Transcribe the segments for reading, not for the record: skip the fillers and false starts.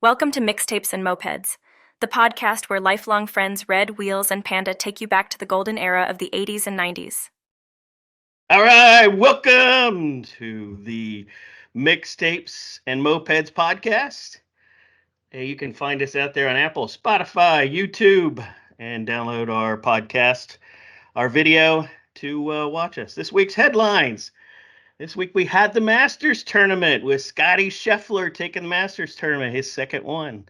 Welcome to Mixtapes and Mopeds, the podcast where lifelong friends Red, Wheels, and Panda take you back to the golden era of the 80s and 90s. All right, welcome to the Mixtapes and Mopeds podcast. Hey, you can find us out there on Apple, Spotify, YouTube, and download our podcast, our video to watch us. This week's headlines. This week we had the Masters tournament with Scotty Scheffler taking the Masters tournament, his second one.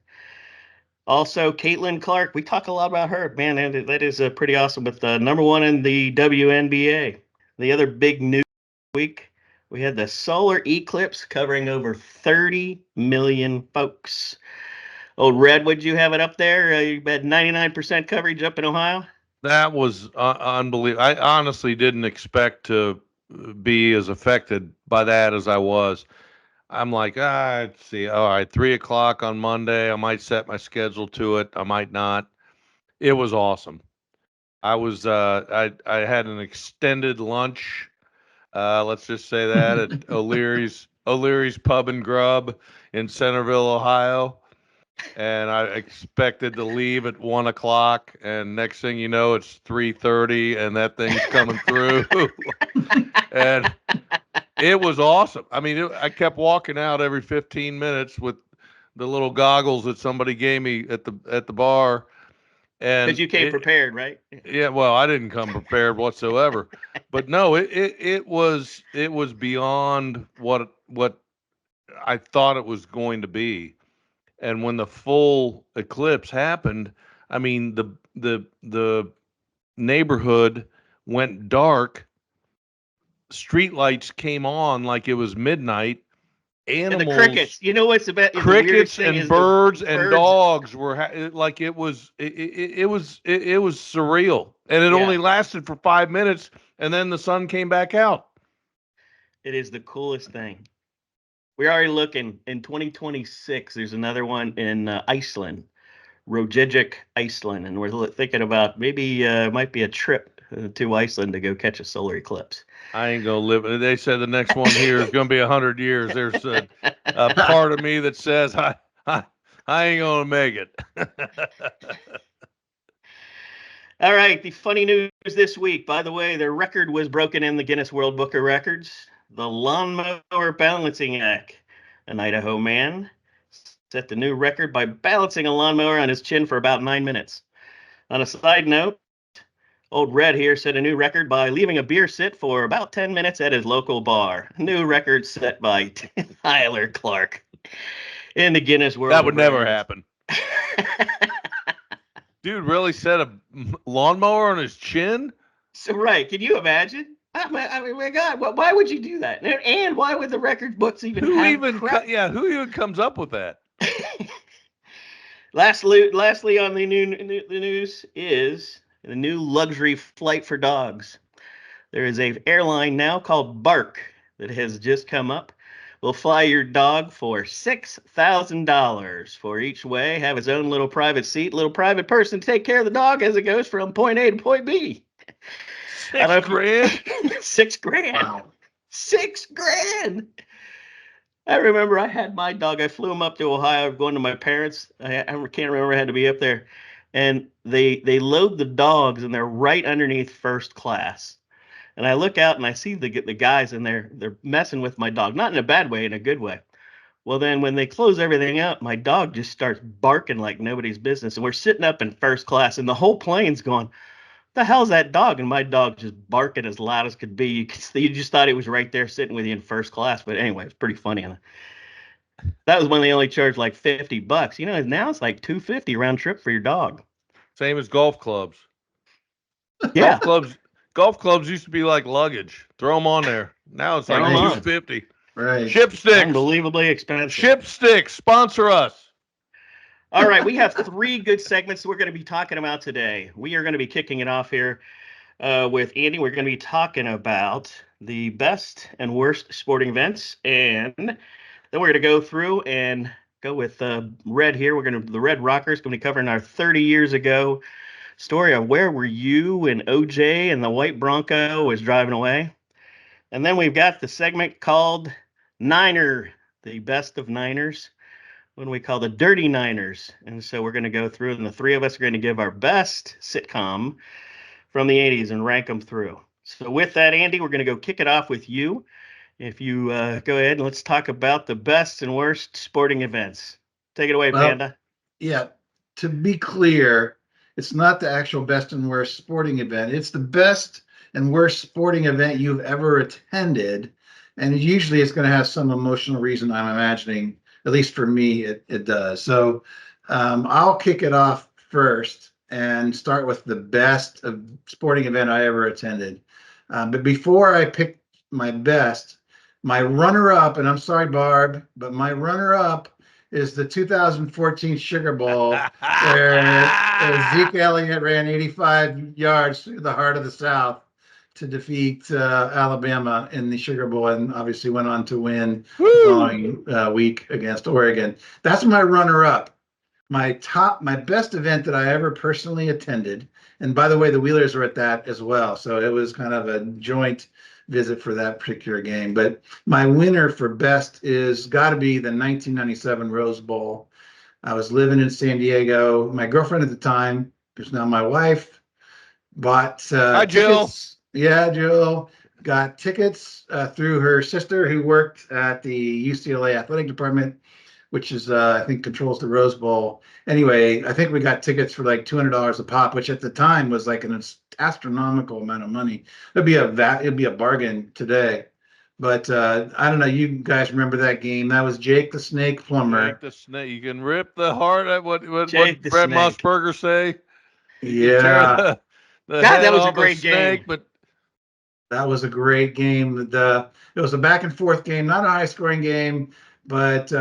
Also, Caitlin Clark. We talk a lot about her. Man, that is pretty awesome with number one in the WNBA. The other big news week, we had the solar eclipse covering over 30 million folks. Old Red, would you have it up there? You had 99% coverage up in Ohio? That was unbelievable. I honestly didn't expect to be as affected by that as I was. I'm like, let's see. All right, 3:00 on Monday. I might set my schedule to it. I might not. It was awesome. I had an extended lunch. Let's just say that at O'Leary's Pub and Grub in Centerville, Ohio. And I expected to leave at 1:00, and next thing you know, it's 3:30, and that thing's coming through. And it was awesome. I mean, I kept walking out every 15 minutes with the little goggles that somebody gave me at the bar. And because you came prepared, right? Yeah, well, I didn't come prepared whatsoever. But no, it was beyond what I thought it was going to be. And when the full eclipse happened, I mean, the neighborhood went dark. Street lights came on like it was midnight. Animals, and the crickets. You know what's about crickets and birds and dogs were like it was surreal, and it only lasted for 5 minutes, and then the sun came back out. It is the coolest thing. We're already looking in 2026. There's another one in Iceland, Reykjavik, Iceland, and we're thinking about maybe might be a trip to Iceland to go catch a solar eclipse. I ain't gonna live. They said the next one here is gonna be 100 years. There's a part of me that says I ain't gonna make it. All right, the funny news this week. By the way, their record was broken in the Guinness World Book of Records. The lawnmower balancing act. An Idaho man set the new record by balancing a lawnmower on his chin for about 9 minutes. On a side note, Old Red here set a new record by leaving a beer sit for about 10 minutes at his local bar. New record set by Tyler Clark in the Guinness World. That would never happen. Dude really set a lawnmower on his chin? So, right. Can you imagine? I mean, my God, why would you do that? And why would the record books even who even comes up with that? Lastly on the news is the new luxury flight for dogs. There is an airline now called Bark that has just come up. Will fly your dog for $6,000 for each way, have his own little private seat, little private person take care of the dog as it goes from point A to point B. $6,000? $6,000. Wow. $6,000. I remember I had my dog. I flew him up to Ohio, going to my parents. I can't remember. I had to be up there. And they load the dogs, and they're right underneath first class. And I look out, and I see the guys in there. They're messing with my dog. Not in a bad way, in a good way. Well, then when they close everything up, my dog just starts barking like nobody's business. And we're sitting up in first class, and the whole plane's going, the hell's that dog? And my dog just barking as loud as could be. You just thought it was right there sitting with you in first class. But anyway, it's pretty funny. And that was when they only charged like $50. You know, now it's like $250 round trip for your dog. Same as golf clubs. Yeah. Golf clubs used to be like luggage. Throw them on there. Now it's like $250. Right. Shipsticks. Unbelievably expensive. Shipsticks. Sponsor us. All right, we have 3 good segments we're going to be talking about today. We are going to be kicking it off here with Andy. We're going to be talking about the best and worst sporting events, and then we're going to go through and go with Red here. The Red Rockers going to be covering our 30 years ago story of where were you and OJ and the white Bronco was driving away. And then we've got the segment called Niner, the best of Niners. one we call the Dirty Niners. And so we're going to go through, and the three of us are going to give our best sitcom from the 80s and rank them through. So with that, Andy, we're going to go kick it off with you. If you go ahead and let's talk about the best and worst sporting events. Take it away, Well, Panda. yeah, to be clear, it's not the actual best and worst sporting event. It's the best and worst sporting event you've ever attended. And usually it's going to have some emotional reason, I'm imagining. At least for me, it does. So I'll kick it off first and start with the best sporting event I ever attended. But before I pick my best, my runner-up, and I'm sorry, Barb, but my runner-up is the 2014 Sugar Bowl, where Zeke Elliott ran 85 yards through the heart of the South to defeat Alabama in the Sugar Bowl, and obviously went on to win the following week against Oregon. That's my runner-up. My best event that I ever personally attended, and by the way, the Wheelers were at that as well, so it was kind of a joint visit for that particular game. But my winner for best is got to be the 1997 Rose Bowl. I was living in San Diego. My girlfriend at the time, who's now my wife, bought Hi, Jill. tickets. Yeah, Jill got tickets through her sister who worked at the UCLA athletic department, which is I think controls the Rose Bowl. Anyway, I think we got tickets for like $200 a pop, which at the time was like an astronomical amount of money. It'd be a bargain today. But I don't know. You guys remember that game? That was Jake the Snake Plumber. Jake the Snake. You can rip the heart out. What Jake the Brett Snake. Musburger say? You can Yeah, tear the God, head that was a off great game. snake, but that was a great game. It was a back and forth game, not a high scoring game, but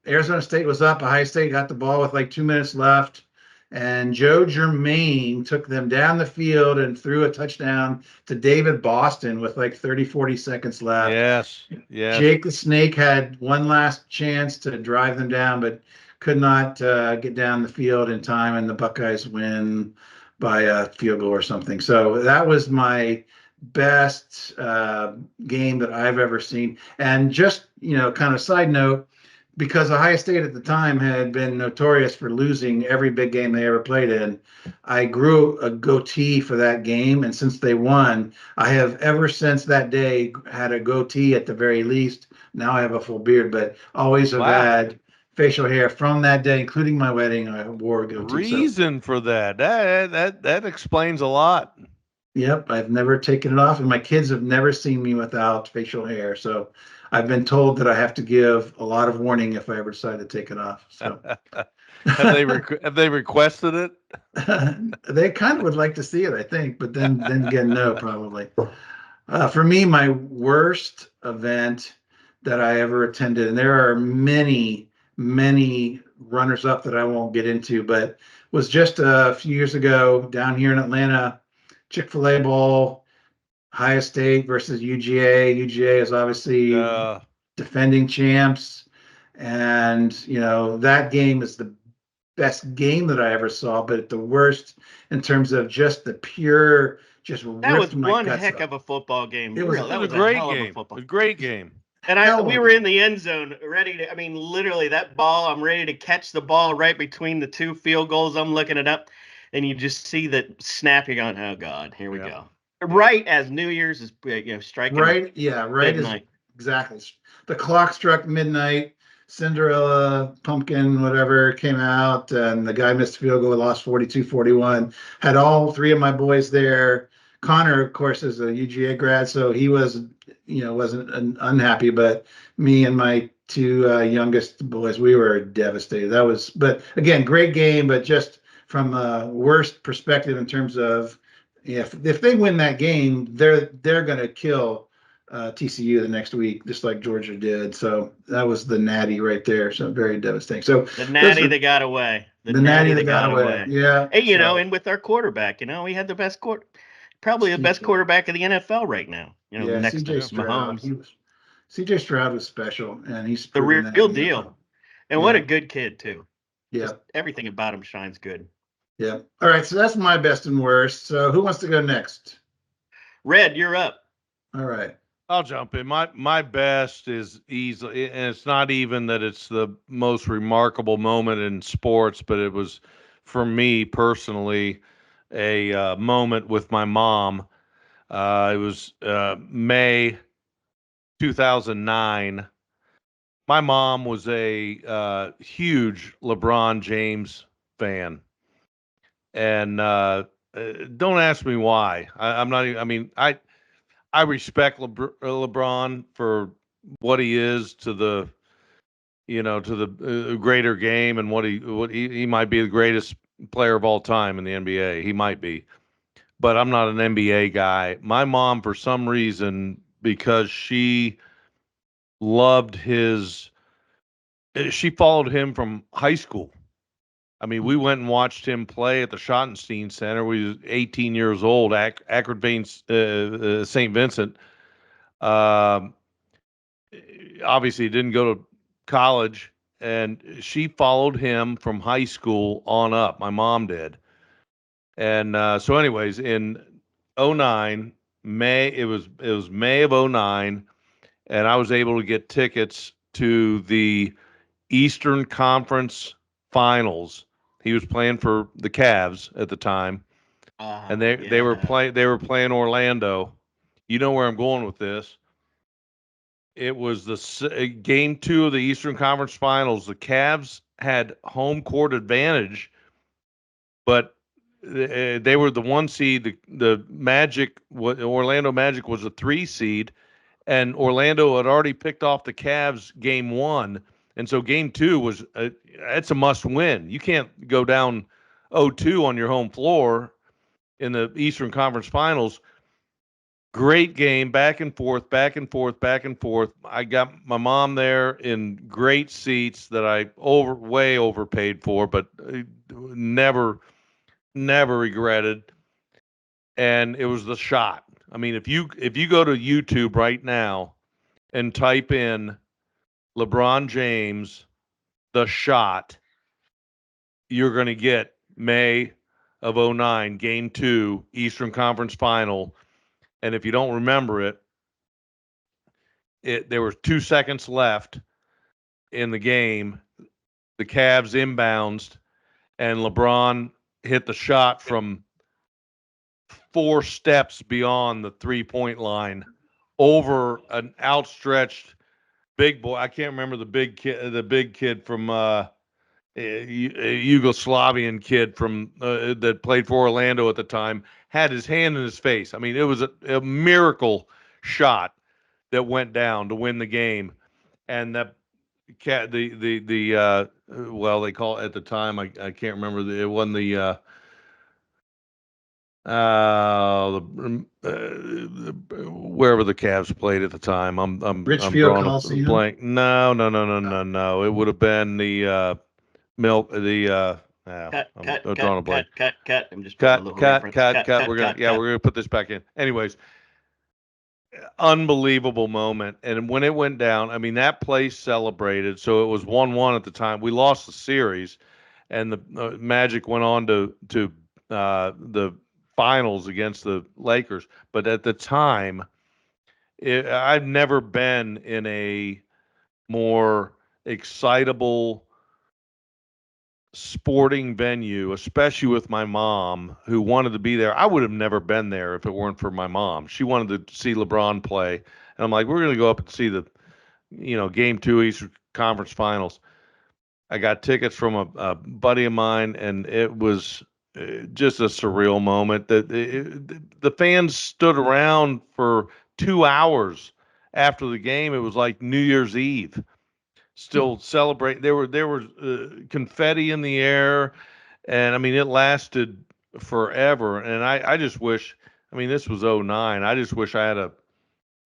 Arizona State was up. Ohio State got the ball with like 2 minutes left, and Joe Germain took them down the field and threw a touchdown to David Boston with like 30, 40 seconds left. yes. Jake the Snake had one last chance to drive them down, but could not get down the field in time, and the Buckeyes win by a field goal or something. So that was my best game that I've ever seen. And just, kind of side note, because Ohio State at the time had been notorious for losing every big game they ever played in, I grew a goatee for that game. And since they won, I have ever since that day had a goatee at the very least. Now I have a full beard, but always have had facial hair from that day, including my wedding. I wore a goatee. Reason for that. That explains a lot. Yep, I've never taken it off, and my kids have never seen me without facial hair. So I've been told that I have to give a lot of warning if I ever decide to take it off. So have they requested it? they kind of would like to see it, I think, but then again, no, probably. For me, my worst event that I ever attended, and there are many, many runners up that I won't get into, but was just a few years ago down here in Atlanta, Chick-fil-A Bowl, Ohio State versus UGA. UGA is obviously defending champs, and that game is the best game that I ever saw, but the worst in terms of just the pure, just That was ripped my one guts heck out. of a football game. It was That was a great hell of game. a football. A great game. And we were in the end zone ready to, literally that ball, I'm ready to catch the ball right between the two field goals. I'm looking it up, and you just see that snap. You're going, oh God, here we go. Right as New Year's is, striking. Right. Yeah. Right. Exactly. The clock struck midnight. Cinderella, Pumpkin, whatever came out, and the guy missed a field goal, lost 42-41. Had all three of my boys there. Connor, of course, is a UGA grad, so he wasn't unhappy, but me and my two youngest boys, we were devastated. But again, great game, but just from a worst perspective in terms of if they win that game, they're going to kill TCU the next week, just like Georgia did. So that was the natty right there. So very devastating. So the natty that got away. The natty that got away. Yeah. Hey, and with our quarterback, we had the best probably the best quarterback of the NFL right now. Next to Mahomes. CJ Stroud was special, and he's the real deal. And what a good kid too. Yeah. Just everything about him shines good. Yeah. All right. So that's my best and worst. So who wants to go next? Red, you're up. All right. I'll jump in. My best is easily, and it's not even that it's the most remarkable moment in sports, but it was for me personally a moment with my mom. It was May 2009. My mom was a huge LeBron James fan, and don't ask me why. I'm not. I mean, I respect LeBron for what he is to the to the greater game, and he might be the greatest player of all time in the NBA. He might be, but I'm not an NBA guy. My mom, for some reason, because loved his, she followed him from high school. I mean, we went and watched him play at the Schottenstein Center. We was 18 years old, Akron Baines, St. Vincent. Um, Obviously, he didn't go to college, and she followed him from high school on up. My mom did. And so, anyways, in '09, it was May of '09, and I was able to get tickets to the Eastern Conference Finals. He was playing for the Cavs at the time, and they were playing Orlando. You know where I'm going with this. It was game 2 of the Eastern Conference Finals. The Cavs had home court advantage, but they were the 1 seed. The Magic, Orlando Magic was a 3 seed, and Orlando had already picked off the Cavs game 1, and so game 2 was it's a must win. You can't go down 0-2 on your home floor in the Eastern Conference Finals. Great game, back and forth, back and forth, back and forth. I got my mom there in great seats that I way overpaid for, but never regretted. And it was the shot. I mean, if you go to YouTube right now and type in LeBron James, the shot, you're going to get May of '09, game 2, Eastern Conference Final. And if you don't remember it, there were 2 seconds left in the game. The Cavs inbounds, and LeBron hit the shot from 4 steps beyond the 3-point line over an outstretched big boy. I can't remember the big kid from Yugoslavian kid from that played for Orlando at the time, had his hand in his face. I mean, it was a miracle shot that went down to win the game, and that well, they call it at the time, I can't remember, it wasn't wherever the Cavs played at the time. I'm Richfield drawing a Coliseum. blank. No. It would have been the milk the I'm drawing a blank. Cut. I'm just putting a little reference. Cut. We're gonna put this back in. Anyways, unbelievable moment. And when it went down, I mean, that place celebrated. So it was 1-1 at the time. We lost the series, and the Magic went on to the finals against the Lakers. But at the time, I've never been in a more excitable sporting venue, especially with my mom, who wanted to be there. I would have never been there if it weren't for my mom. She wanted to see LeBron play, and I'm like, we're going to go up and see the game 2 Eastern Conference Finals. I got tickets from a buddy of mine, and it was just a surreal moment. That the fans stood around for 2 hours after the game. It was like New Year's Eve, still celebrating. There was confetti in the air, and I mean, it lasted forever. And I just wish, I mean, this was '09. I just wish I had a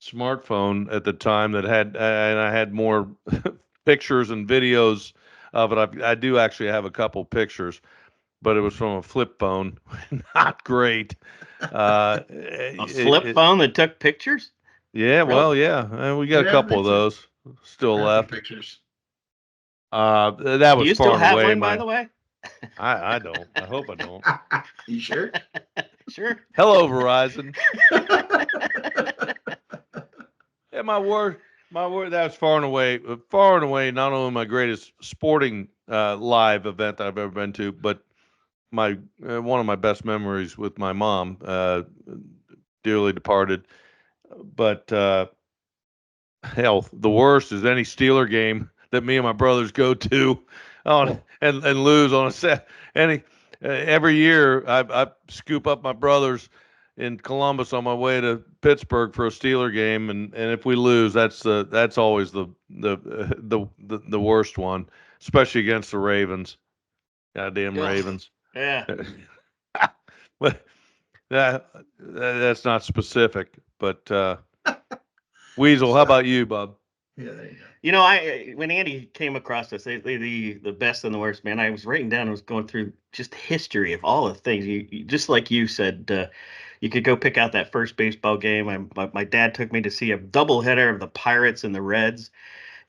smartphone at the time and I had more pictures and videos of it. I do actually have a couple pictures, but it was from a flip phone. Not great. A flip phone that took pictures? Yeah, Really? well, yeah. We got a couple of those still left. Pictures. That was Do you far still and have away one, by the way? I don't. I hope I don't. You sure? Sure. Hello, Verizon. my word. That's far and away, not only my greatest sporting live event I've ever been to, but my one of my best memories with my mom, dearly departed. But hell, the worst is any Steeler game that me and my brothers go to on and lose on a set. Every year I scoop up my brothers in Columbus on my way to Pittsburgh for a Steeler game, and if we lose, that's always the worst one, especially against the Ravens. Goddamn Ravens. Yeah. But that's not specific. But Weasel, how about you, Bub? Yeah, there you go. You know, when Andy came across this, the best and the worst, man, I was writing down, I was going through just history of all the things. You just like you said, you could go pick out that first baseball game. My dad took me to see a doubleheader of the Pirates and the Reds.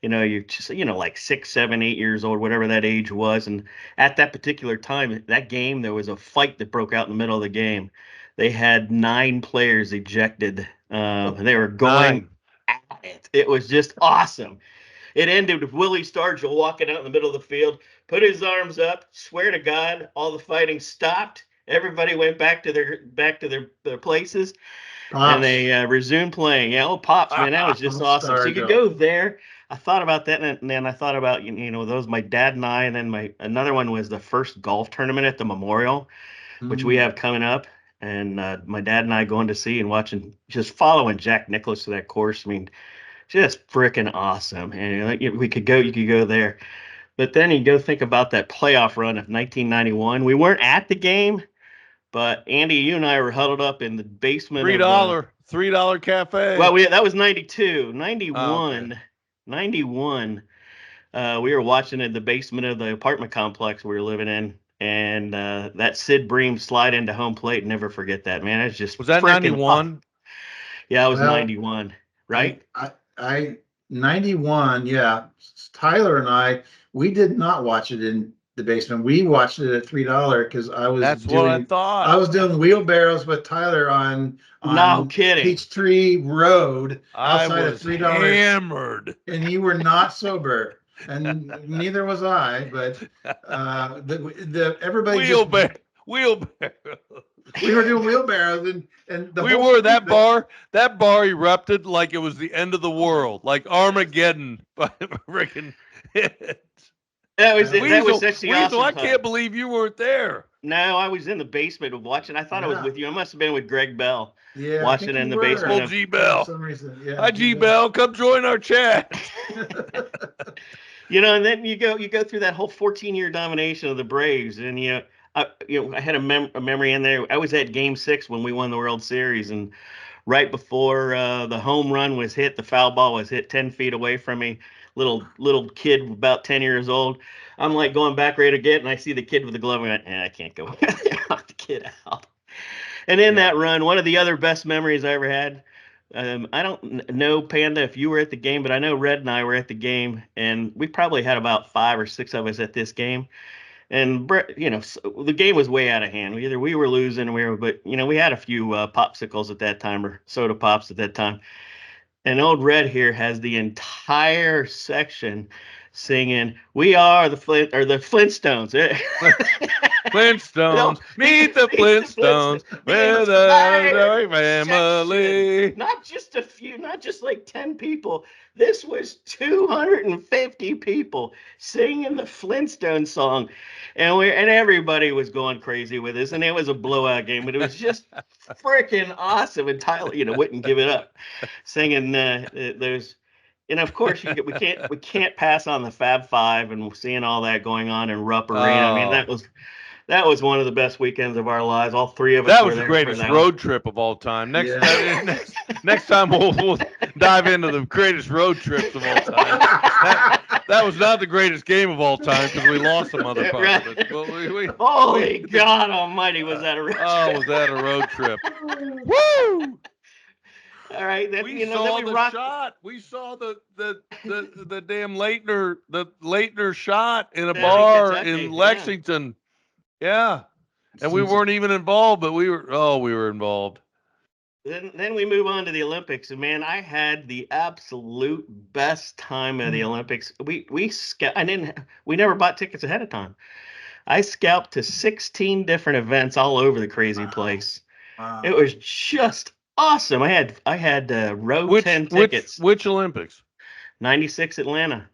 You just, like 6, 7, 8 years old, whatever that age was. And at that particular time, that game, there was a fight that broke out in the middle of the game. They had 9 players ejected. And they were going at it. It was just awesome. It ended with Willie Stargell walking out in the middle of the field, put his arms up, swear to God, all the fighting stopped. Everybody went back to their places, Pops. and they resumed playing. Yeah, Pops, man, that was just awesome. So you could go there. I thought about that, and then I thought about those my dad and I, and then another one was the first golf tournament at the Memorial, which we have coming up, and my dad and I going to see and watching, just following Jack Nicklaus to that course. I mean, just freaking awesome. And you could go there. But then you go think about that playoff run of 1991. We weren't at the game, but Andy, you and I were huddled up in the basement. $3 cafe. Well, that was 92. 91. Okay. 91. We were watching in the basement of the apartment complex we were living in. And that Sid Bream slide into home plate, never forget that, man. It's just, was that 91? Yeah, it was 91, right? I 91, yeah. Tyler and I, we did not watch it in the basement. We watched it at $3 because what I thought. I was doing wheelbarrows with Tyler on no kidding Peachtree Road outside of $3. Hammered. And you were not sober. And neither was I, but everybody wheelbarrow. We were doing wheelbarrows, and that bar erupted like it was the end of the world, like Armageddon. Freaking that was actually awesome. I can't believe you weren't there. No, I was in the basement watching. I thought I was with you. I must have been with Greg Bell. Yeah, watching in the basement. G Bell. For some reason. Yeah, hi, G Bell. Come join our chat. And then you go through that whole 14-year domination of the Braves, and I had a memory in there. I was at Game 6 when we won the World Series, and right before the home run was hit, the foul ball was hit 10 feet away from me. Little kid about 10 years old. I'm like going back ready to get, and I see the kid with the glove. And I can't go. Knock the kid out. And in that run, one of the other best memories I ever had. I don't know, Panda, if you were at the game, but I know Red and I were at the game, and we probably had about 5 or 6 of us at this game. And the game was way out of hand. Either we were losing, but we had a few popsicles at that time, or soda pops at that time. And old Red here has the entire section singing, "We are the Flintstones." Flintstones, meet the Flintstones, we're the family. Not just a few, not just like 10 people. This was 250 people singing the Flintstone song, and everybody was going crazy with us, and it was a blowout game, but it was just freaking awesome. And Tyler, wouldn't give it up, singing those. And of course, we can't pass on the Fab Five and seeing all that going on in Rupp Arena. I mean, that was one of the best weekends of our lives. All 3 of us. That was the greatest road trip of all time. Next time we'll dive into the greatest road trips of all time. That was not the greatest game of all time because we lost some other parts of it. But holy God Almighty, was that a road trip? Oh, was that a road trip? Woo! All right, we saw the shot. We saw the damn Leitner shot in a bar in Lexington. Yeah. And we weren't even involved, but we were involved. then we move on to the Olympics, and man, I had the absolute best time of the Olympics. We never bought tickets ahead of time. I scalped to 16 different events all over the crazy place. Wow. It was just awesome. I had row 10 tickets. Which Olympics? 96 Atlanta.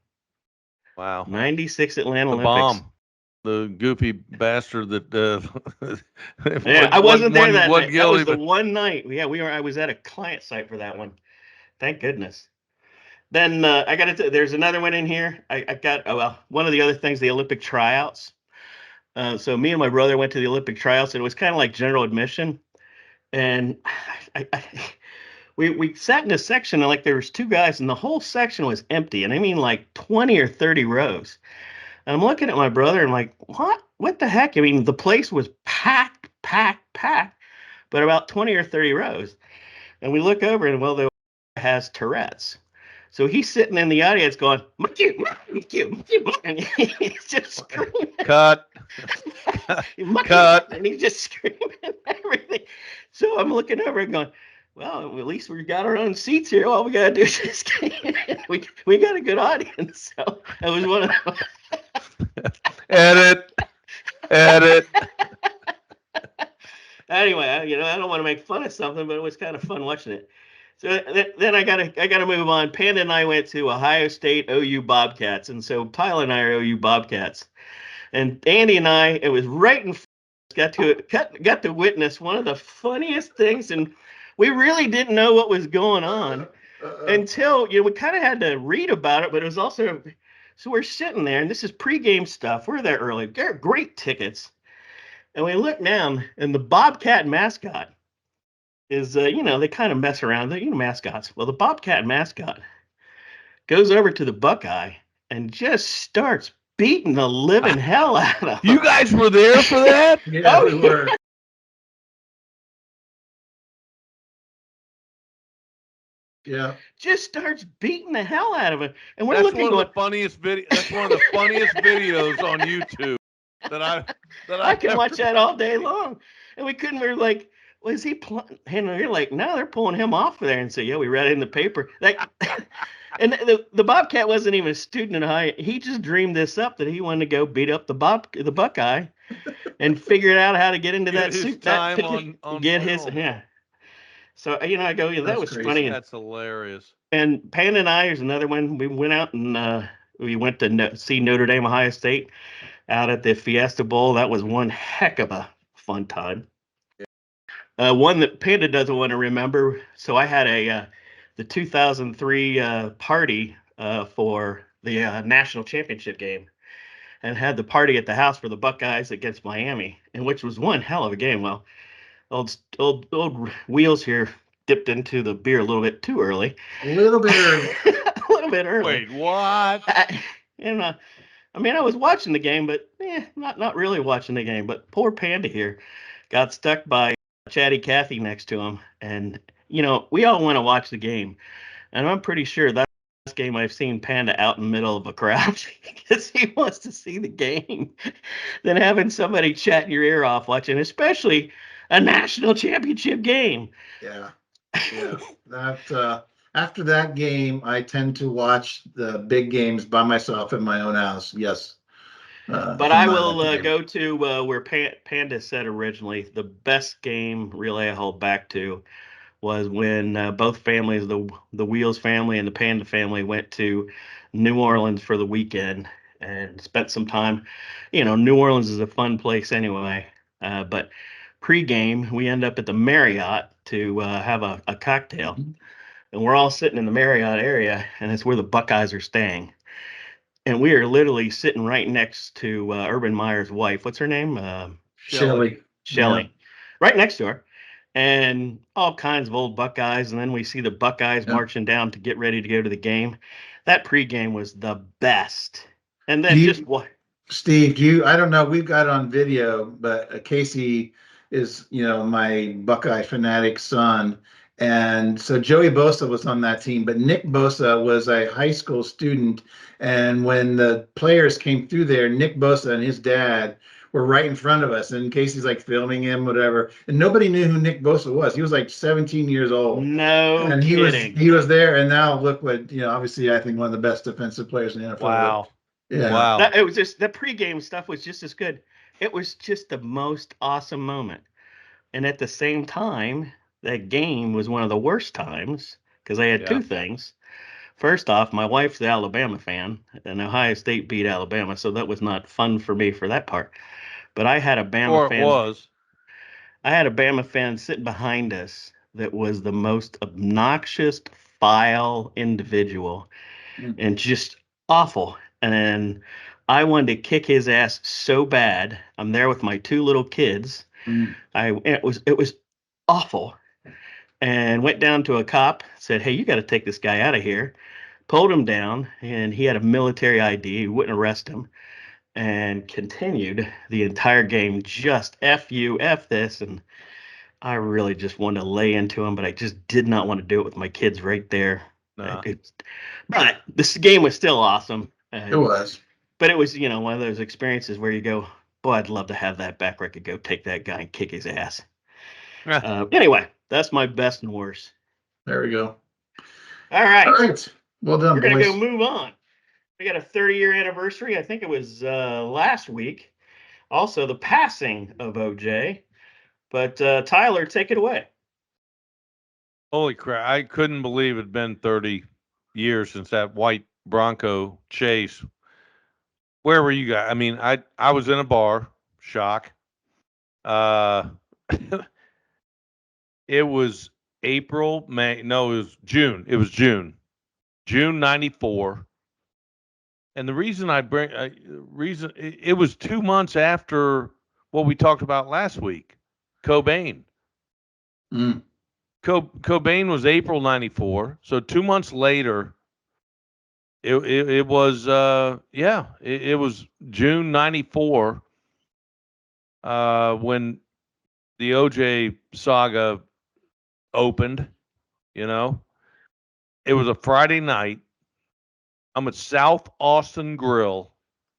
Wow. 96 Atlanta The Olympics. bomb. The goofy bastard that Yeah, I wasn't there that night. That guilty, was the but one night. Yeah, I was at a client site for that one. Thank goodness. Then I got to. There's another one in here. I got. Oh well, one of the other things, the Olympic tryouts. So me and my brother went to the Olympic tryouts, and it was kind of like general admission. And I we sat in a section, and like there was two guys, and the whole section was empty, and I mean like 20 or 30 rows. And I'm looking at my brother, and I'm like, what? What the heck? I mean, the place was packed, packed, packed, but about 20 or 30 rows. And we look over, and well, the has Tourette's. So he's sitting in the audience going, and he's just screaming. cut. Cut. And he's just screaming everything. So I'm looking over and going, well, at least we got our own seats here. All we got to do is just we got a good audience. So that was one of those. Edit. Anyway, I don't want to make fun of something, but it was kind of fun watching it. So then I gotta move on. Panda and I went to Ohio State OU Bobcats, and so Tyler and I are OU Bobcats, and Andy and I, it was right in got to witness one of the funniest things, and we really didn't know what was going on until we kind of had to read about it, but it was also so we're sitting there, and this is pregame stuff. We're there early. They're great tickets, and we look down, and the Bobcat mascot is they kind of mess around. They're mascots. Well, the Bobcat mascot goes over to the Buckeye and just starts beating the living hell out of him. You guys were there for that? Yeah, we were. Yeah. Just starts beating the hell out of him, and we're That's looking one going. Of the funniest That's one of the funniest videos on YouTube that I can watch that all day long, and we couldn't. We were like, was he playing? And you're like, no, they're pulling him off of there. And so, yeah, we read it in the paper. Like, and the Bobcat wasn't even a student in high. He just dreamed this up that he wanted to go beat up the Buckeye and figured out how to get into that suit. Get his. Yeah. So, I go, that was crazy. funny. That's hilarious. And Pan and I is another one. We went out and we went to see Notre Dame, Ohio State out at the Fiesta Bowl. That was one heck of a fun time. One that Panda doesn't want to remember. So I had the 2003 party for the national championship game, and had the party at the house for the Buckeyes against Miami, and which was one hell of a game. Well, old Wheels here dipped into the beer a little bit too early. A little bit early. A little bit early. Wait, what? I was watching the game, but not really watching the game. But poor Panda here got stuck by Chatty Cathy next to him, and we all want to watch the game, and I'm pretty sure that's the last game I've seen Panda out in the middle of a crowd because he wants to see the game than having somebody chat your ear off watching, especially a national championship game. Yeah. That after that game, I tend to watch the big games by myself in my own house. Yes. But I will go to where Panda said originally. The best game really I hold back to was when both families, the Wheels family and the Panda family, went to New Orleans for the weekend and spent some time. New Orleans is a fun place anyway. But pregame, we end up at the Marriott to have a cocktail. Mm-hmm. And we're all sitting in the Marriott area, and it's where the Buckeyes are staying. And we are literally sitting right next to Urban Meyer's wife. What's her name? Shelley. Yeah. Right next to her. And all kinds of old Buckeyes. And then we see the Buckeyes marching down to get ready to go to the game. That pregame was the best. And then what? Steve, I don't know, we've got it on video, but Casey is, my Buckeye fanatic son. And so Joey Bosa was on that team, but Nick Bosa was a high school student. And when the players came through there, Nick Bosa and his dad were right in front of us. And Casey's like filming him, whatever. And nobody knew who Nick Bosa was. He was like 17 years old. No And kidding. he was there. And now look what, obviously I think one of the best defensive players in the NFL. Wow. Yeah. Wow. It was just the pregame stuff was just as good. It was just the most awesome moment. And at the same time, that game was one of the worst times because they had two things. First off, my wife's an Alabama fan, and Ohio State beat Alabama, so that was not fun for me for that part. But I had a Bama fan. I had a Bama fan sitting behind us that was the most obnoxious, vile individual, and just awful. And I wanted to kick his ass so bad. I'm there with my two little kids. It was awful. And went down to a cop, said, "Hey, you got to take this guy out of here." Pulled him down, and he had a military ID. He wouldn't arrest him, and continued the entire game. Just F you, F this. And I really just wanted to lay into him, but I just did not want to do it with my kids right there. No. But this game was still awesome. It was. But it was, one of those experiences where you go, boy, I'd love to have that back where I could go take that guy and kick his ass. Anyway, that's my best and worst. There we go. All right. Well done, We're going to boys. go move on. We got a 30-year anniversary. I think it was last week. Also, the passing of OJ. But Tyler, take it away. Holy crap. I couldn't believe it'd been 30 years since that white Bronco chase. Where were you guys? I mean, I was in a bar. Shock. It was April, May. No, it was June. It was June 94. And the reason it was 2 months after what we talked about last week, Cobain. Cobain was April 94. So 2 months later, it was it was June 94 when the OJ saga opened. It was a Friday night. I'm at South Austin Grill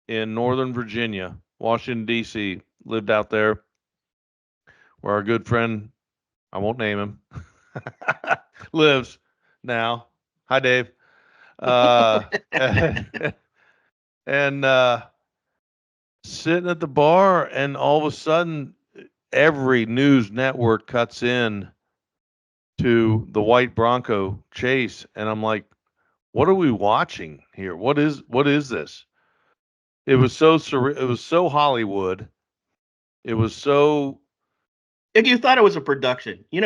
in Northern Virginia, Washington, D.C. Lived out there where our good friend, I won't name him, lives now. Hi, Dave. And sitting at the bar, and all of a sudden, every news network cuts in to the white Bronco chase, and I'm like, what are we watching here? What is this? It was so surreal. It was so Hollywood. It was so. If you thought it was a production, you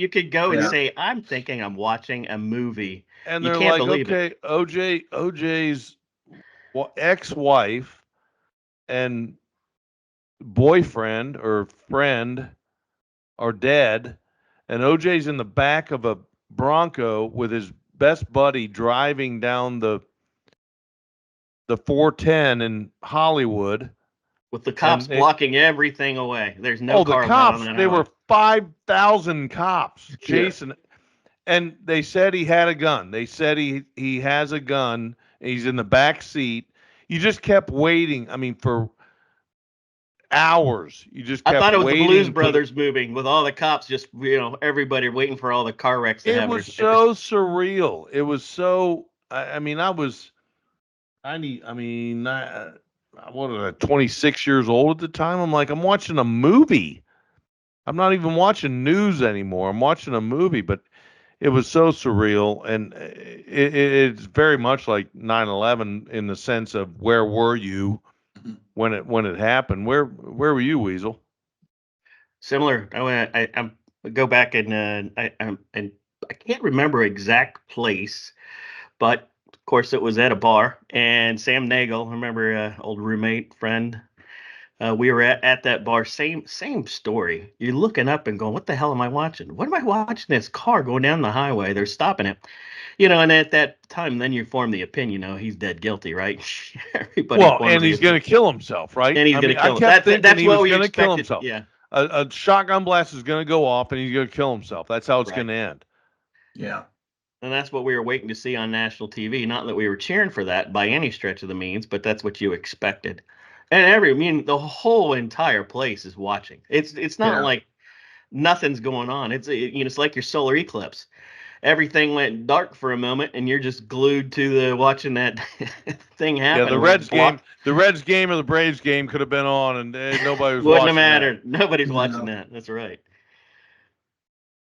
could go and say, "I'm thinking I'm watching a movie," and you they're can't like, believe "Okay, it. OJ's ex-wife and boyfriend or friend are dead, and OJ's in the back of a Bronco with his best buddy driving down the 410 in Hollywood with the cops blocking everything away. There's no car the cops. on that There highway. were 5,000 cops chasing, and they said he had a gun. They said he has a gun. He's in the back seat. You just kept waiting. I mean, for hours. You just kept waiting. I thought it was the Blues Brothers moving with all the cops, just everybody waiting for all the car wrecks to happen. It was so surreal. It was so. I was 26 years old at the time. I'm like, I'm watching a movie. I'm not even watching news anymore. I'm watching a movie, but it was so surreal, and it's very much like 9/11 in the sense of where were you when it happened? Where were you, Weasel? Similar. I go back and I can't remember exact place, but of course it was at a bar. And Sam Nagel, remember, old roommate friend. We were at that bar. Same story. You're looking up and going, "What the hell am I watching? What am I watching? This car going down the highway. They're stopping it." And at that time, then you form the opinion, he's dead guilty, right? Everybody. And he's going to kill himself, right? And he's going to kill himself. That's what we expected. Yeah. a shotgun blast is going to go off and he's going to kill himself. That's how it's Right. going to end. Yeah. And that's what we were waiting to see on national TV. Not that we were cheering for that by any stretch of the means, but that's what you expected. And the whole entire place is watching. It's not Yeah. like nothing's going on. It's like your solar eclipse. Everything went dark for a moment, and you're just glued to watching that thing happen. Yeah, the Reds game or the Braves game could have been on, and nobody was Wouldn't have watching mattered. that. Nobody's watching No. that. That's right.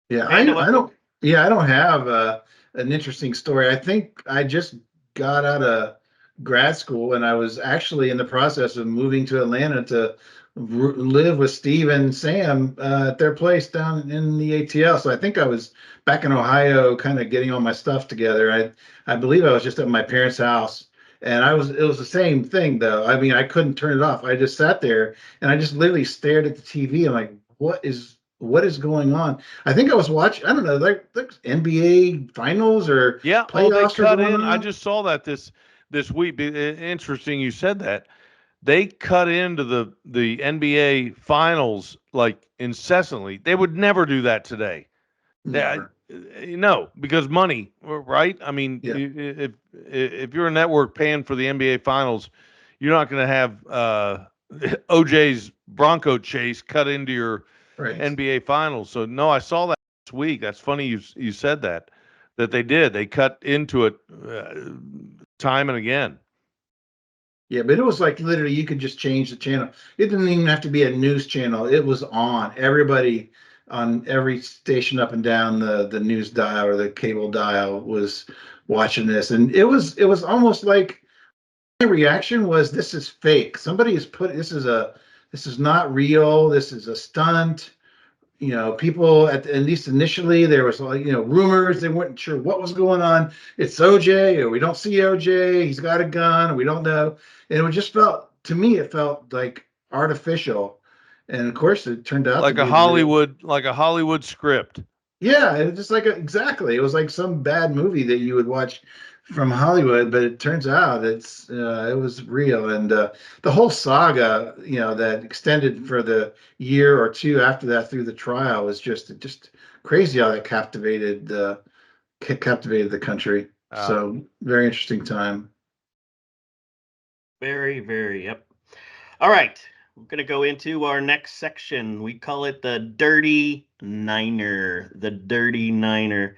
Yeah, Panda, I don't. Yeah, I don't have an interesting story. I think I just got out of grad school, and I was actually in the process of moving to Atlanta to live with Steve and Sam at their place down in the ATL. So I think I was back in Ohio, kind of getting all my stuff together. I believe I was just at my parents' house, and it was the same thing though. I mean, I couldn't turn it off. I just sat there and I just literally stared at the TV. I'm like, what is going on? I think I was watching, I don't know, like NBA finals or Yeah. Oh, they playoffs are cut going in. I on. just saw that this week. Interesting, you said that. They cut into the NBA finals like incessantly. They would never do that today. Never. No, because money, right? I mean, Yeah. if you're a network paying for the NBA finals, you're not going to have OJ's Bronco chase cut into your Right. NBA finals. So no, I saw that this week. That's funny you said that they did. They cut into it time and again. Yeah, but it was like literally you could just change the channel. It didn't even have to be a news channel. It was on. Everybody on every station up and down the news dial or the cable dial was watching this. And it was almost like my reaction was, this is fake. Somebody has put this is not real. This is a stunt. People at least initially there was like, rumors. They weren't sure what was going on. It's OJ, or we don't see OJ. He's got a gun, or we don't know. And it just felt, to me, it felt like artificial. And of course, it turned out to Like a be the real. Hollywood script. Yeah, it was just like exactly. It was like some bad movie that you would watch from Hollywood, but it turns out it was real, and the whole saga, that extended for the year or two after that through the trial was just crazy how that captivated the country. So very interesting time. Very, very, yep. All right. We're going to go into our next section. We call it the Dirty Niner. The Dirty Niner.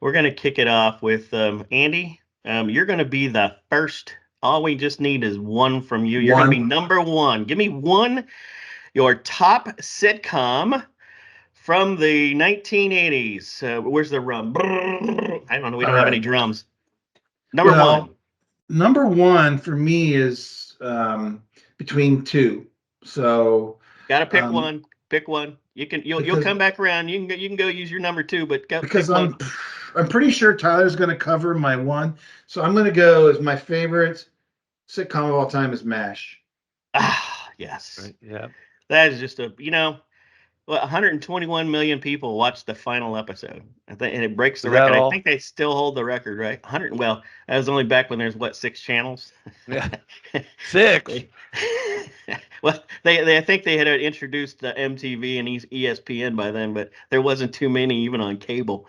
We're going to kick it off with Andy. You're going to be the first. All we just need is one from you. You're going to be number one. Give me one, your top sitcom from the 1980s. Where's the rum? I don't know. We don't have any drums. Number one. Number one for me is between two. So Gotta pick one. Pick one. You'll come back around. You can go use your number two, but because pick one. I'm pretty sure Tyler's going to cover my one. So I'm going to go as my favorite sitcom of all time is MASH. Ah, yes. Right, yeah. That is just 121 million people watched the final episode. And it breaks the record. I think they still hold the record, right? 100. Well, that was only back when there's 6 channels. Yeah, 6. Well, I think they had introduced the MTV and ESPN by then, but there wasn't too many even on cable.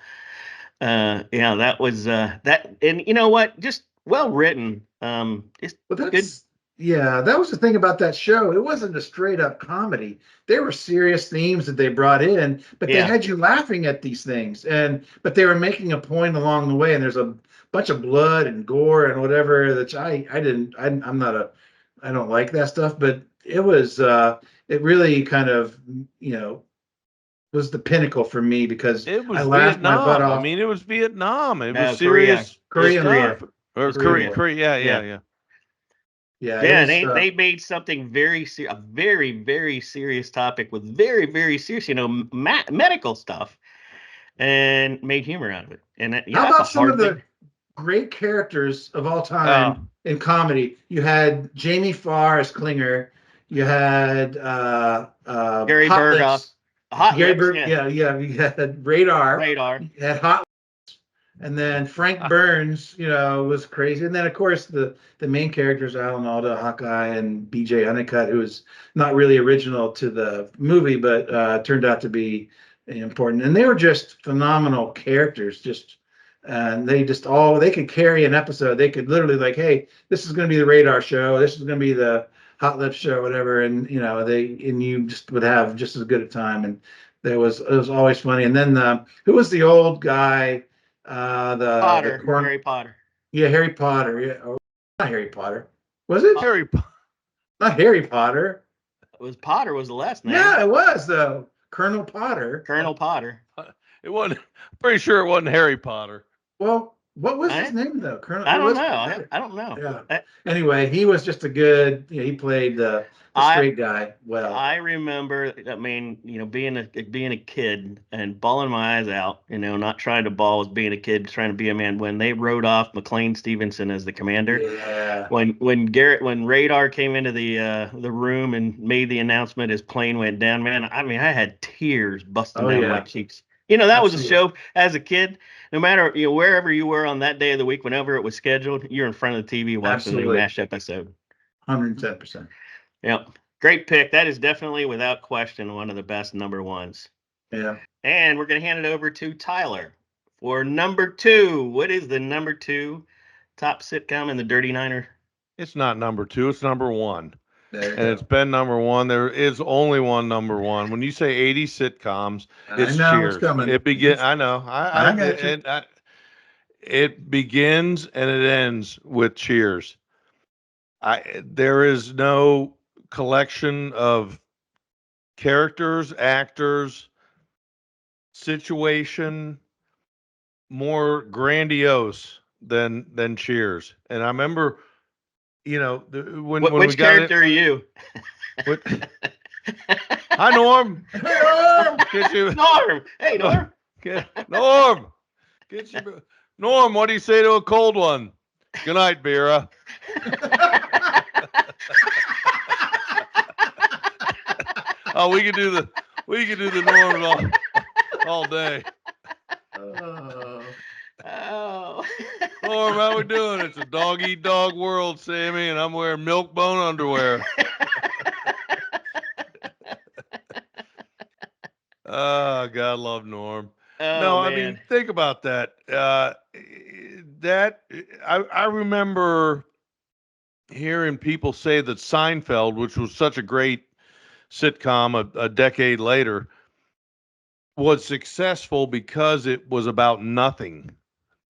Yeah, that was that, and you know what? Just well written. It's good. Yeah, that was the thing about that show. It wasn't a straight up comedy. There were serious themes that they brought in, but they had you laughing at these things. But they were making a point along the way. And there's a bunch of blood and gore and whatever that I don't like that stuff. But it really kind of, was the pinnacle for me because I laughed my butt off. I mean, it was Vietnam. It was Korea. serious. Korean stuff. War. Or Korea. Yeah. Yeah, they made something a very, very serious topic with very, very serious, medical stuff, and made humor out of it. And how about some of the great characters of all time in comedy? You had Jamie Farr as Klinger. You had Gary Berghoff. You had Radar. You had Hot Lips. And then Frank Burns, was crazy. And then of course the main characters, Alan Alda, Hawkeye, and BJ Honeycutt, who was not really original to the movie, but turned out to be important. And they were just phenomenal characters. And they could carry an episode. They could literally like, hey, this is going to be the radar show. This is going to be the hot lips show, whatever. And you just would have just as good a time. And it was always funny. And then who was the old guy? Harry Potter. Yeah, Harry Potter. Yeah, not Harry Potter. Was it? Not Harry Potter. It was Potter was the last name. Yeah, it was though. Colonel Potter. Colonel Potter. It wasn't. I'm pretty sure it wasn't Harry Potter. Well, what was his name though? Colonel. I don't know. I don't know. Yeah. Anyway, he was just a good. He played the straight guy well. I remember. I mean, being a kid and bawling my eyes out. Not trying to bawl as being a kid, trying to be a man. When they wrote off McLean Stevenson as the commander. Yeah. When Radar came into the room and made the announcement, his plane went down. Man, I mean, I had tears busting down my cheeks. That was a show as a kid. No matter wherever you were on that day of the week, whenever it was scheduled, you're in front of the TV watching the MASH episode. 110%. Yep, great pick. That is definitely, without question, one of the best number ones. Yeah. And we're going to hand it over to Tyler for number 2. What is the number 2 top sitcom in the Dirty Niner? It's not number 2. It's number 1. It's been number 1. There is only one number 1. When you say 80 sitcoms, it's Cheers. It begins. I know. I got you. It begins and it ends with Cheers. There is no collection of characters, actors, situation more grandiose than Cheers. And I remember. When which we got character are you? Hi, Norm. Norm. Norm. Hey, Norm. Norm. Norm, what do you say to a cold one? Good night, Vera. Oh, we could do the Norm all day. Oh. Norm, how we doing? It's a dog-eat-dog world, Sammy, and I'm wearing milk bone underwear. Oh, God, love Norm. Man. I mean, think about that. I remember hearing people say that Seinfeld, which was such a great sitcom a decade later, was successful because it was about nothing.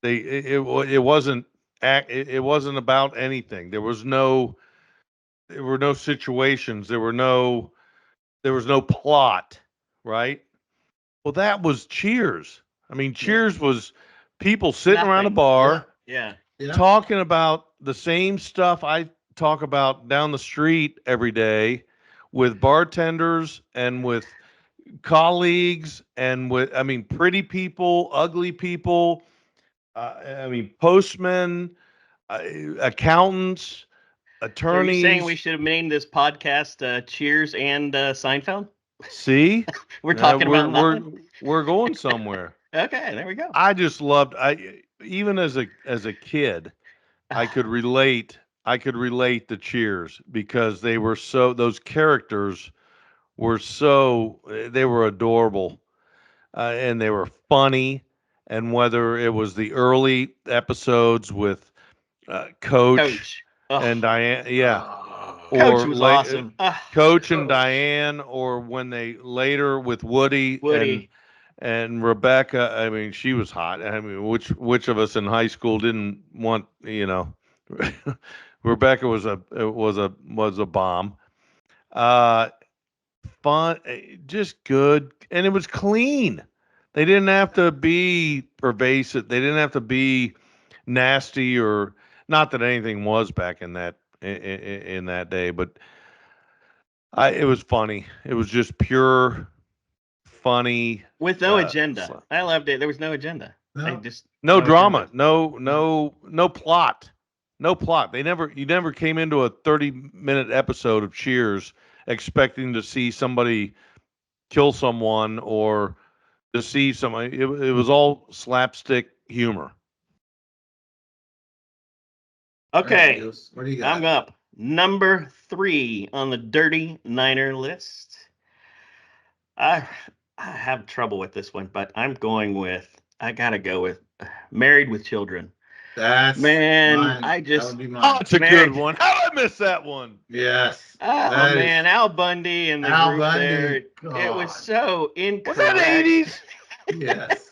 It wasn't about anything. There were no situations. There was no plot, right? Well, that was Cheers. I mean, Cheers was people sitting around a bar, talking about the same stuff I talk about down the street every day with bartenders and with colleagues and with, pretty people, ugly people. Postmen, accountants, attorneys. Are you saying we should have named this podcast Cheers and Seinfeld? See, we're talking about nothing. We're going somewhere. Okay, there we go. I just loved. Even as a kid, I could relate. To Cheers because they were those characters were they were adorable, and they were funny. And whether it was the early episodes with Coach and Diane, Coach was awesome. Coach and Diane, or when they later with Woody. And Rebecca, she was hot. Which of us in high school didn't want, Rebecca was a bomb. Fun, just good, and it was clean. They didn't have to be pervasive. They didn't have to be nasty, or not that anything was back in that day, but it was funny. It was just pure funny with no agenda. I loved it. There was no agenda. No drama, agenda. No plot. No plot. You never came into a 30-minute episode of Cheers expecting to see somebody kill someone or deceive somebody. It was all slapstick humor. Okay, What do you got? I'm up. Number 3 on the Dirty Niner list. I I have trouble with this one, but I gotta go with Married with Children. That's Man, mine. I That just would be Oh, mine. it's a Married. good one. How did I miss that one? Yes. Oh That man, is Al Bundy and the Al group there. Bundy. It was God. so Was that incorrect. 80s? Yes.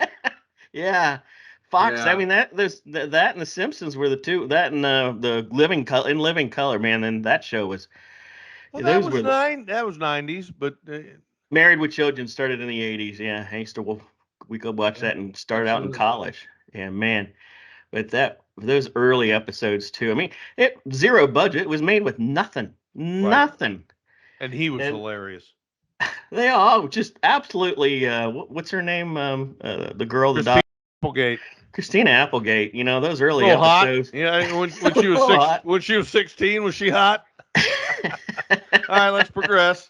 Yeah. Fox, I Yeah. mean that and the Simpsons were the two, that and the Living Color, man, and that show was Well, those were the that was 90s, but Married with Children started in the 80s. Yeah, I used to we could watch Yeah. that and started out in Absolutely. college. Yeah, man. But those early episodes too. I mean, it zero budget. It was made with nothing. right. Nothing. And he was And hilarious. they all just absolutely what's her name? The girl, the Christine dog, Applegate. Christina Applegate. You know, those A early little hot. episodes. Yeah, when A she was little hot. when she was 16, was she hot? All right, let's progress.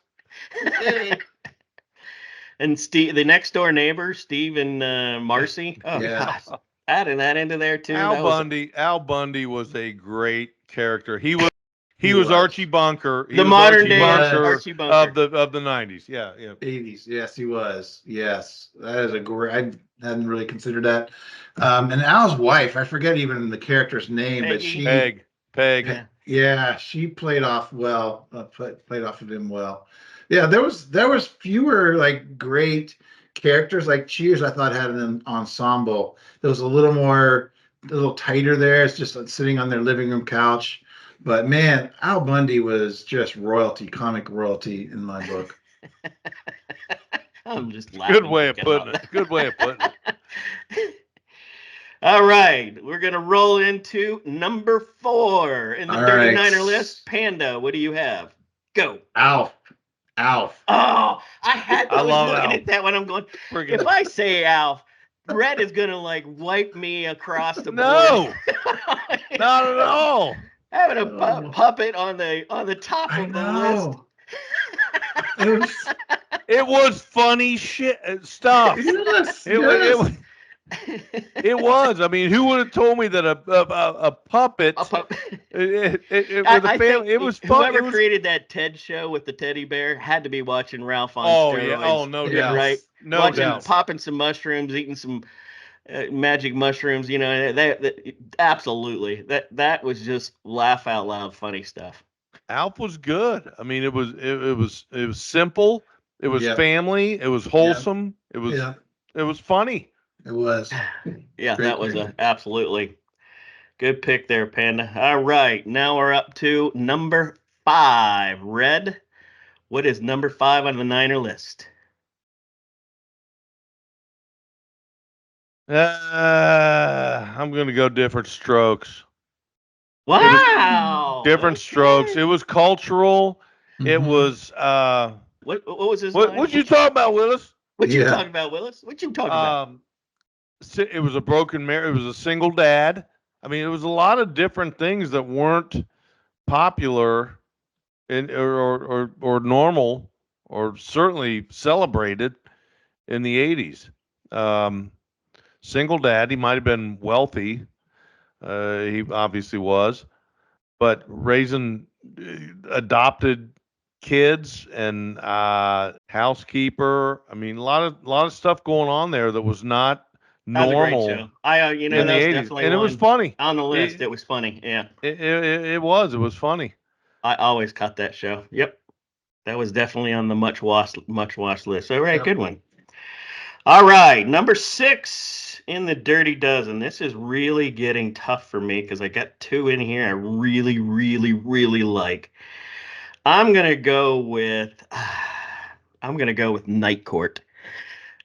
And Steve, the next door neighbor, Steve and Marcy. Oh Yeah. gosh, adding that into there too. Al Bundy was a great character. He He was was. Archie Bunker. He The was modern Archie day Bunker Archie Bunker. of the 90s. Yeah, yeah. 80s. Yes, he was. Yes. That is a great. I hadn't really considered that. And Al's wife, I forget even the character's name, but Peggy. she, Peg. Yeah. she played off well, played off of him well. Yeah, there was fewer like great characters. Like Cheers, I thought had an ensemble. There was a little tighter there. It's just like sitting on their living room couch. But man, Al Bundy was just royalty, comic royalty in my book. I'm just laughing. Good way of putting it. Good way of putting it. All right, we're gonna roll into number 4 in the All Dirty right. Niner list. Panda, what do you have? Go. Alf. Oh, I was love looking Alf. at that one. I'm going, Friggin' if I say Alf, Brett is gonna like wipe me across the No, board. not at all. Having a Oh. puppet on the top I of the list. know. It was, It was funny shit stuff. yes, It yes. it was. I mean, who would have told me that a puppet with a I family? think It was fun. whoever It was. created that TED show with the teddy bear had to be watching Ralph on Oh steroids. yeah. Oh no doubt. Right. No Watching, doubt. popping some mushrooms, eating some magic mushrooms. You know, that absolutely. That was just laugh out loud funny stuff. Alf was good. I mean, it was simple. It was Yep. family. It was wholesome. It was funny. It was. Yeah, Great that was pick. absolutely good pick there, Panda. All right, now we're up to number 5. Red, what is number 5 on the Niner list? I'm gonna go different strokes. Wow. Different Okay. strokes. It was cultural. It Mhm. was What was his what line? what you talking about, Willis? What you Yeah. talking about, Willis? What you talking about? It was a broken marriage. It was a single dad. I mean, it was a lot of different things that weren't popular or normal or certainly celebrated in the 80s. Single dad. He might have been wealthy. He obviously was, but raising adopted kids and housekeeper. I mean, a lot of stuff going on there that was not That was a great normal show. I in that the was 80s, definitely and it was one funny. on the list. It was funny. Yeah. It was funny. I always caught that show. Yep. That was definitely on the much watched list. All right, Yep. good one. All right, number 6 in the Dirty Dozen. This is really getting tough for me because I got 2 in here I really, really, really like. I'm gonna go with Night Court.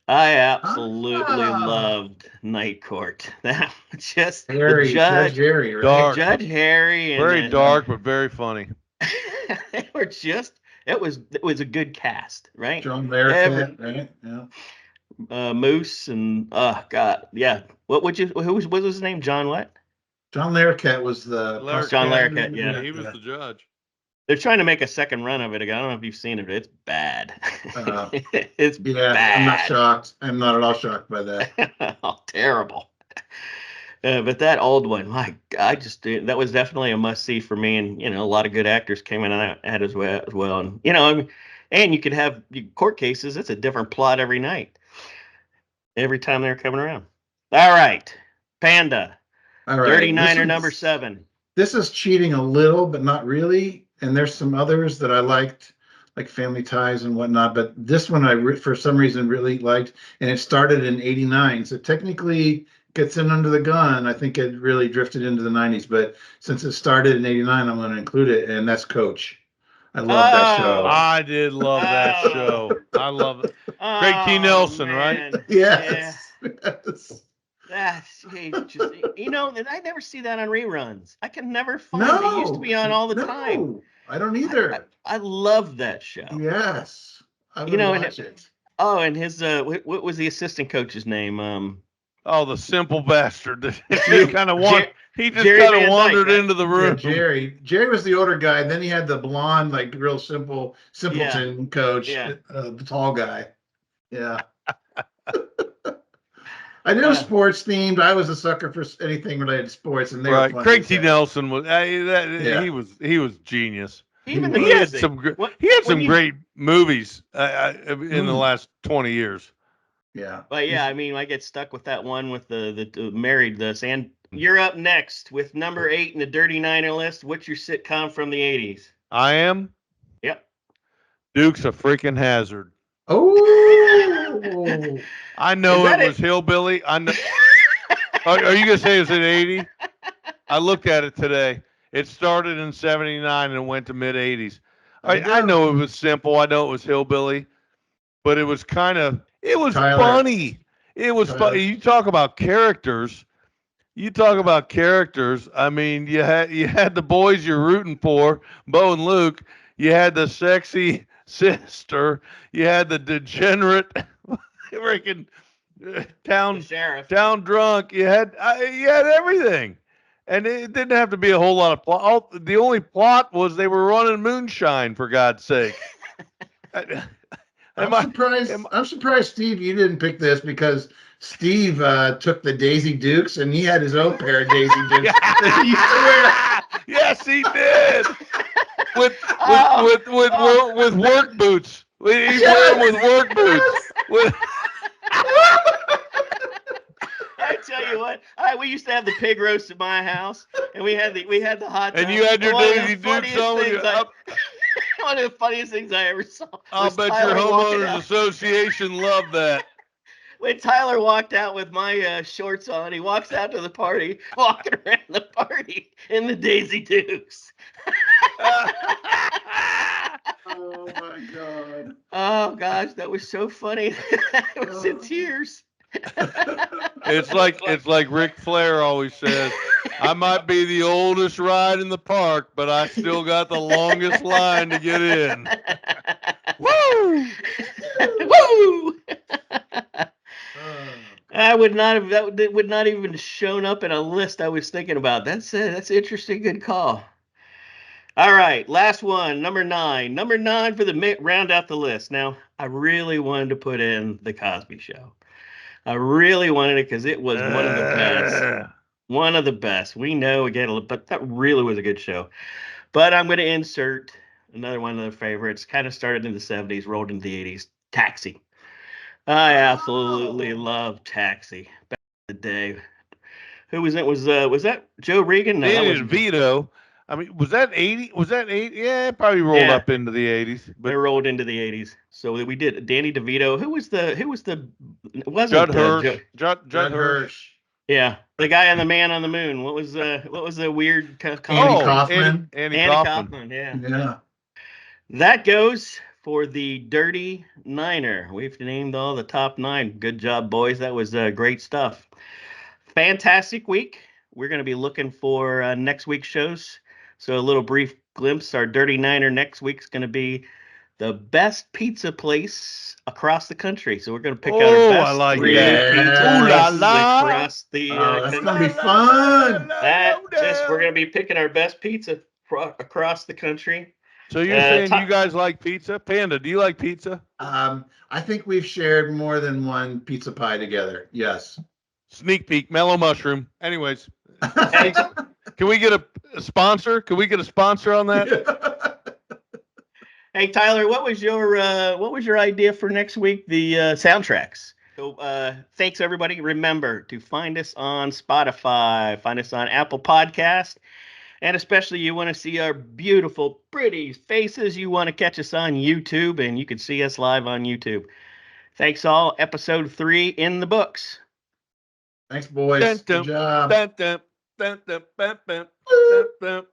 I absolutely loved Night Court. That was just the Judge Harry, right? Dark. Judge Harry, and Very dark, but very funny. they were just. It was a good cast, right? John Larroquette, right? Yeah. Moose and God, yeah. What was his name? John what? John Larroquette was the John Larroquette, yeah. He was the judge. They're trying to make a second run of it again. I don't know if you've seen it. It's bad. It's Yeah, bad. I'm not shocked. I'm not at all shocked by that. Oh, terrible. But that old one, I just that was definitely a must see for me, and a lot of good actors came in on that as well, and and you could have court cases. It's a different plot every night, every time they're coming around. All right, Panda, All right. Dirty Niner number 7. This is cheating a little, but not really. And there's some others that I liked, like Family Ties and whatnot. But this one for some reason, really liked. And it started in '89. So technically gets in under the gun. I think it really drifted into the '90s. But since it started in '89, I'm going to include it. And that's Coach. I love that show. I did love that Oh. show. I love it. Craig T. Nelson, right? Yes. Yes. That's just that I never see that on reruns. I can never find it. It used to be on all the time. I don't either. I love that show. Yes. I would watch it. Oh, and his what was the assistant coach's name? Oh, the simple bastard. He kind of he just Jerry kind of Van wandered Dyke, right? into the room. Yeah, Jerry was the older guy. Then he had the blonde, like real simpleton coach, the tall guy. Yeah. I know sports themed. I was a sucker for anything related to sports, and they were fun. Craig T. Nelson was he was genius. Even he had some great movies in the last 20 years. Yeah. But yeah, I mean, I get stuck with that one with the married and you're up next with number 8 in the Dirty Niner list. What's your sitcom from the 80s? I am. Yep. Dukes of freaking Hazzard. Oh. I know it was Hillbilly. I know. Are you gonna say it's an 80? I looked at it today. It started in '79 and went to mid 80s. I know it was simple. I know it was Hillbilly, but it was funny. It was funny. You talk about characters. I mean, you had the boys you're rooting for, Bo and Luke. You had the sexy sister. You had the degenerate freaking town drunk. You had everything, and it didn't have to be a whole lot of plot. The only plot was they were running moonshine, for God's sake. I'm surprised, Steve, you didn't pick this, because Steve took the Daisy Dukes, and he had his own pair of Daisy Dukes that he used to wear. Yes, he did. With work boots. He wore them with work boots. I tell you what, we used to have the pig roast at my house, and we had the hot dog. And you had your Daisy Dukes on with your up. One of the funniest things I ever saw. I'll bet your homeowners association loved that. When Tyler walked out with my shorts on, he walks out to the party, walking around the party in the Daisy Dukes. Oh my God. Oh gosh, that was so funny. I was in tears. It's like Ric Flair always says, I might be the oldest ride in the park, but I still got the longest line to get in. Woo! Woo! That would not even shown up in a list I was thinking about. That's interesting. Good call. All right, last one, number 9. Number 9 for the round out the list. Now, I really wanted to put in The Cosby Show. I really wanted it because it was one of the best. One of the best. We know again, but that really was a good show. But I'm going to insert another one of the favorites. Kind of started in the 70s, rolled into the 80s. Taxi. I absolutely love Taxi. Back in the day. Who was it? Was that Joe Regan? No, Danny DeVito. I mean, was that 80? Was that 80? Yeah, it probably rolled up into the 80s. But they rolled into the 80s. So we did Danny DeVito. Who was the? It wasn't Judd Hirsch. Judd Hirsch. Yeah, the guy on the Man on the Moon. What was the weird? Andy Kaufman. Andy Kaufman. Yeah. That goes for the Dirty Niner. We've named all the top 9. Good job, boys. That was great stuff. Fantastic week. We're going to be looking for next week's shows. So a little brief glimpse. Our Dirty Niner next week's going to be the best pizza place across the country. So we're going to pick out our best I like pizza that. across the that's going to be fun. We're going to be picking our best pizza across the country. So you're saying you guys like pizza? Panda, do you like pizza? I think we've shared more than one pizza pie together. Yes. Sneak peek, mellow mushroom. Anyways, can we get a sponsor? Can we get a sponsor on that? Hey Tyler, what was your idea for next week? The soundtracks. So thanks everybody. Remember to find us on Spotify, find us on Apple Podcast, and especially you want to see our beautiful, pretty faces. You want to catch us on YouTube, and you can see us live on YouTube. Thanks all. Episode 3 in the books. Thanks, boys. Good job. Dun, dun, dun, dun, dun, dun, dun, dun, dun.